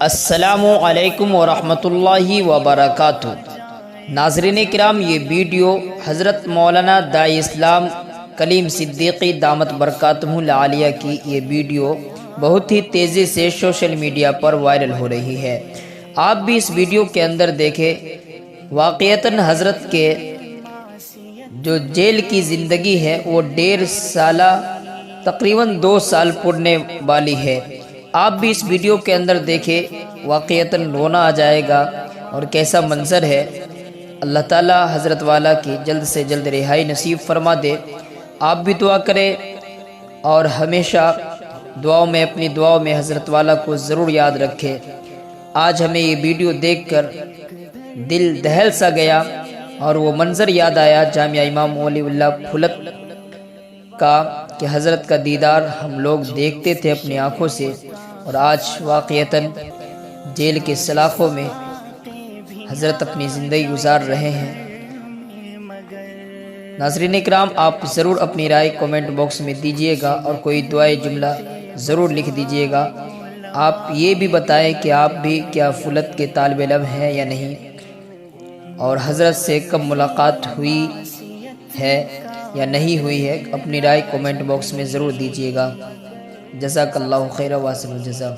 السلام علیکم ورحمۃ اللہ وبرکاتہ۔ ناظرین کرام، یہ ویڈیو حضرت مولانا داعی اسلام کلیم صدیقی دامت برکاتہ العالیہ کی یہ ویڈیو بہت ہی تیزی سے سوشل میڈیا پر وائرل ہو رہی ہے۔ آپ بھی اس ویڈیو کے اندر دیکھیں، واقعتاً حضرت کے جو جیل کی زندگی ہے وہ 1.5 سالہ تقریباً 2 سال پڑنے والی ہے۔ آپ بھی اس ویڈیو کے اندر دیکھیں، واقعتاً رونا آ جائے گا اور کیسا منظر ہے۔ اللہ تعالی حضرت والا کی جلد سے جلد رہائی نصیب فرما دے۔ آپ بھی دعا کریں اور ہمیشہ اپنی دعاؤں میں حضرت والا کو ضرور یاد رکھیں۔ آج ہمیں یہ ویڈیو دیکھ کر دل دہل سا گیا اور وہ منظر یاد آیا جامعہ امام ولی اللہ پھلت کا، کہ حضرت کا دیدار ہم لوگ دیکھتے تھے اپنی آنکھوں سے، اور آج واقعتاً جیل کے سلاخوں میں حضرت اپنی زندگی گزار رہے ہیں۔ ناظرین اکرام، آپ ضرور اپنی رائے کومنٹ باکس میں دیجیے گا اور کوئی دعائے جملہ ضرور لکھ دیجیے گا۔ آپ یہ بھی بتائیں کہ آپ بھی کیا فلت کے طالب علم ہیں یا نہیں، اور حضرت سے کب ملاقات ہوئی ہے یا نہیں ہوئی ہے، اپنی رائے کومنٹ باکس میں ضرور دیجیے گا۔ جزاک اللہ خیر واحسن الجزا۔